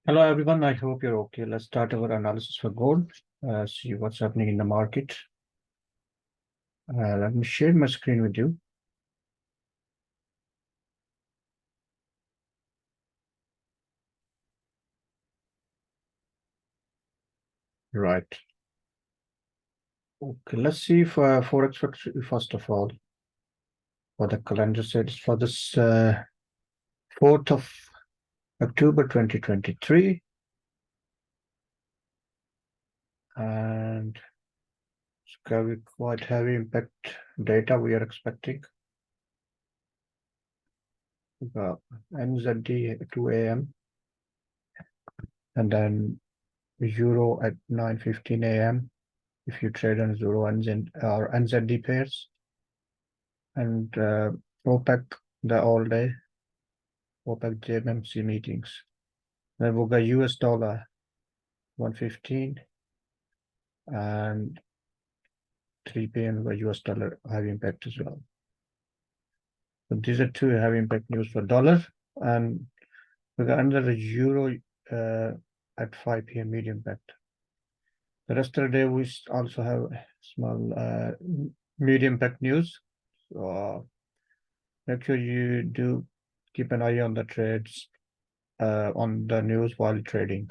Hello, everyone. I hope you're okay. Let's start our analysis for gold. See what's happening in the market. Let me share my screen with you. Right. Okay, let's see for Forex first of all. For the calendar set for this 4th of October 2023. And it's quite heavy impact data we are expecting. NZD at 2 a.m. and then Euro at 9:15 a.m. if you trade on Euro or NZD pairs. And OPEC the all day, OPEC JMMC meetings. Then we've got US dollar 115 and 3 p.m. by US dollar heavy impact as well. So these are two heavy impact news for dollar, and we got another euro at 5 p.m. medium impact. The rest of the day we also have small medium impact news. So make sure you do keep an eye on the trades on the news while trading.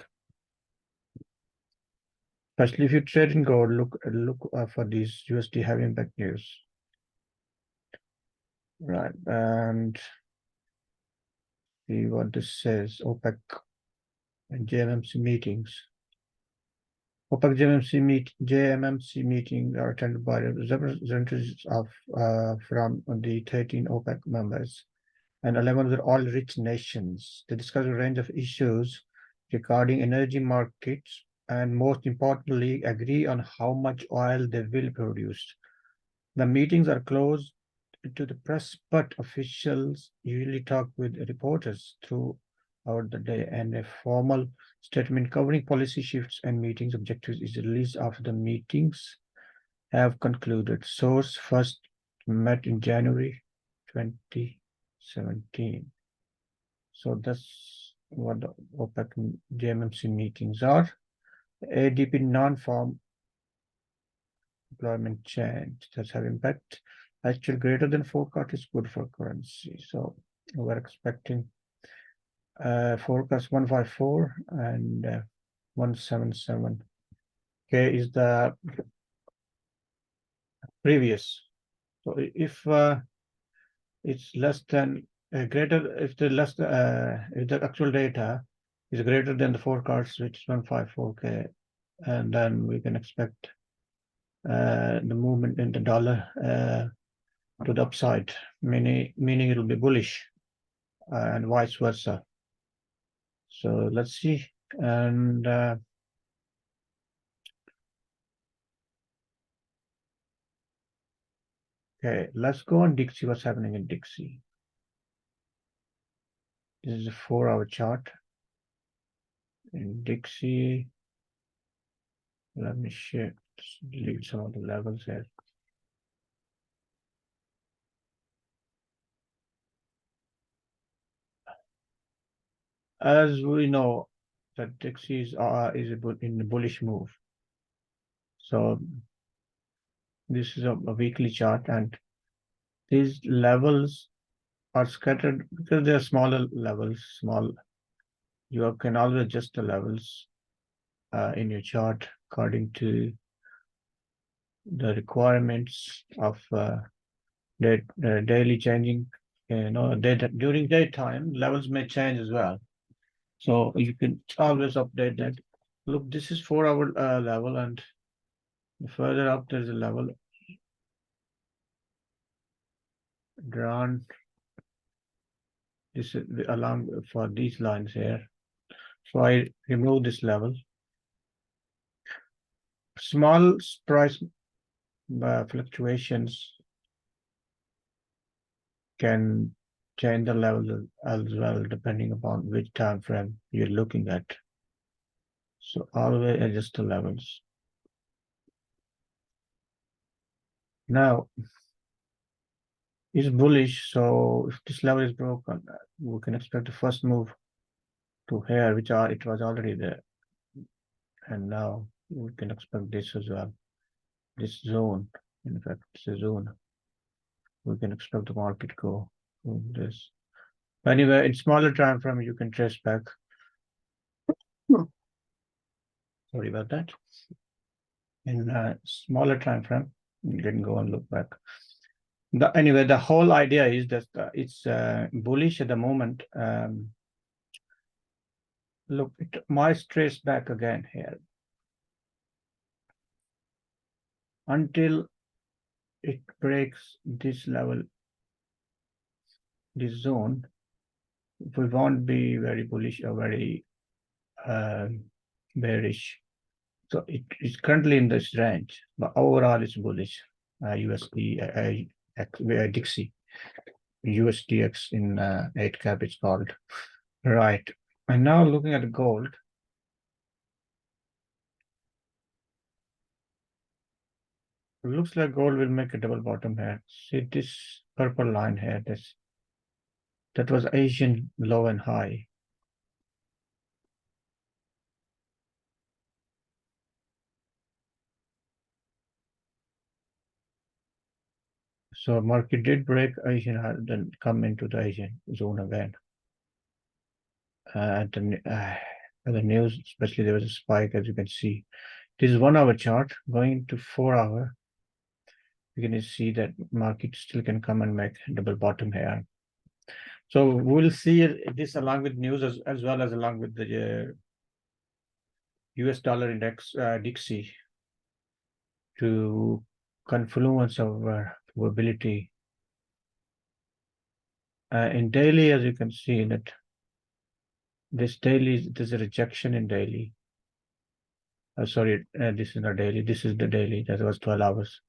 Especially if you trade in gold, look for these USD heavy impact news. Right, and see what this says. OPEC and JMMC meetings. OPEC JMMC meeting are attended by representatives of from the 13 OPEC members and 11 other oil-rich nations. They discuss a range of issues regarding energy markets and, most importantly, agree on how much oil they will produce. The meetings are closed to the press, but officials usually talk with reporters throughout the day, and a formal statement covering policy shifts and meetings objectives is released after the meetings have concluded. Source first met in January 2017. So that's what the OPEC and JMMC meetings are. ADP non-farm employment change does have impact. Actual greater than forecast is good for currency. So we're expecting forecast 154 and 177. Okay, is the previous. So if it's less than greater, if the actual data is greater than the forecast, which is 154K, and then we can expect the movement in the dollar to the upside, meaning it'll be bullish, and vice versa. So let's see. And okay, let's go on Dixie. What's happening in Dixie? This is a 4-hour chart in Dixie. Let me share, delete some of the levels here. As we know, that Dixie is in the bullish move. So this is a weekly chart, and these levels are scattered because they are smaller levels. You can always adjust the levels in your chart according to the requirements of daily changing. During daytime, levels may change as well. So you can always update that. Look, this is 4-hour level, and further up there's a level drawn. This is along for these lines here. So I remove this level. Small price fluctuations can change the level as well, depending upon which time frame you're looking at. So always adjust the levels. Now, it's bullish, so if this level is broken, we can expect the first move to here, which are it was already there, and now we can expect this as well. This zone, in fact, it's a zone. We can expect the market go to this. Anyway, in smaller time frame, you can trace back. Sorry about that. In a smaller time frame, you can go and look back. Anyway, the whole idea is that it's bullish at the moment. Look, it might trace back again here until it breaks this level, this zone. We won't be very bullish or very bearish. So it is currently in this range, but overall it's bullish. USD Dixie, USDX in 8 cap it's called. Right. And now looking at gold. Looks like gold will make a double bottom here. See this purple line here, that was Asian low and high. So market did break Asian, then come into the Asian zone again. The news, especially there was a spike, as you can see. This is 1 hour chart going to 4 hour. You can see that market still can come and make double bottom here. So we'll see this along with news as well as along with the US dollar index, Dixie, to confluence of probability. In daily, as you can see that this daily, there's a rejection in daily. Sorry, this is not daily, this is the daily, that was 12 hours.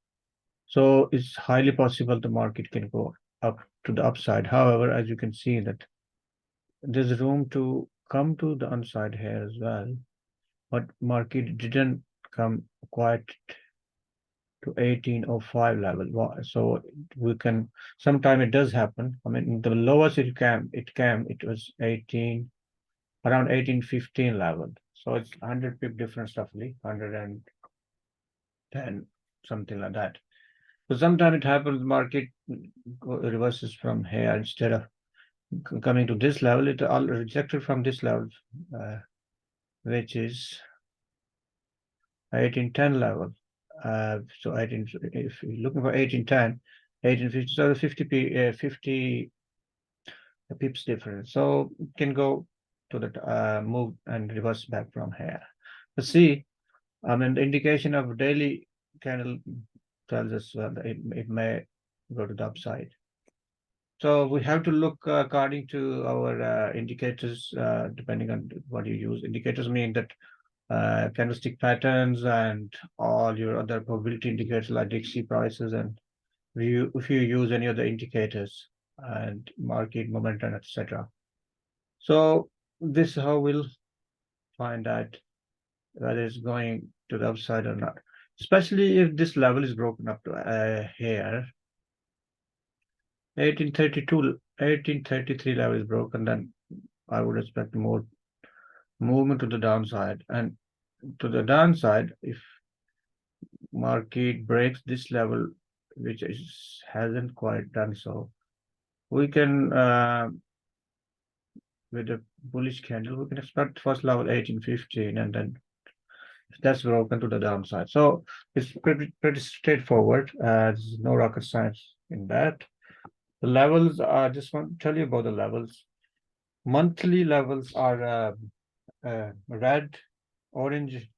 So it's highly possible the market can go up to the upside. However, as you can see that there's room to come to the upside here as well, but market didn't come quite to 1805 level. So we can, sometime it does happen. I mean, the lowest it was 18, around 1815 level. So it's 100 pip difference roughly, 110, something like that. So sometimes it happens, market reverses from here instead of coming to this level, it all rejected from this level, which is 1810 level. So 18, if you're looking for 1810, 1850, so the 50 pips difference. So it can go to the move and reverse back from here. But see, I mean, the indication of daily candle tells us that it may go to the upside. So we have to look according to our indicators, depending on what you use. Indicators mean that candlestick patterns and all your other probability indicators like Dixie prices, and if you use any other indicators and market momentum, etc. So this is how we'll find out whether it's going to the upside or not, especially if this level is broken up to here. 1833 level is broken, then I would expect more movement to the downside. And to the downside, if market breaks this level, which hasn't quite done so, we can, with a bullish candle, we can expect first level 1815, and then if that's broken to the downside. So it's pretty straightforward. There's no rocket science in that. The levels, I just want to tell you about the levels. Monthly levels are red, orange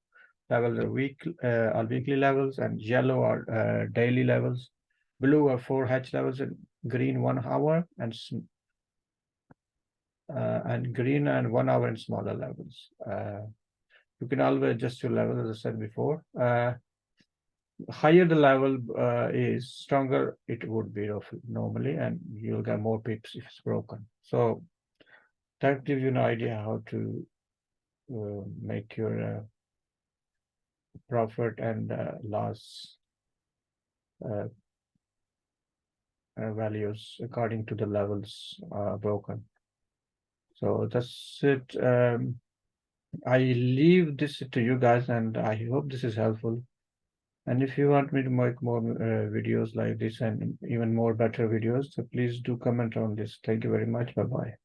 levels are weekly levels, and yellow are daily levels. Blue are 4H levels, and green 1 hour, and green and 1 hour and smaller levels. You can always adjust your level, as I said before. Higher the level is, stronger it would be normally, and you'll get more pips if it's broken. So that gives you an idea how to make your profit and loss values according to the levels broken. So that's it. I leave this to you guys, and I hope this is helpful. And if you want me to make more videos like this and even more better videos, so please do comment on this. Thank you very much. Bye bye.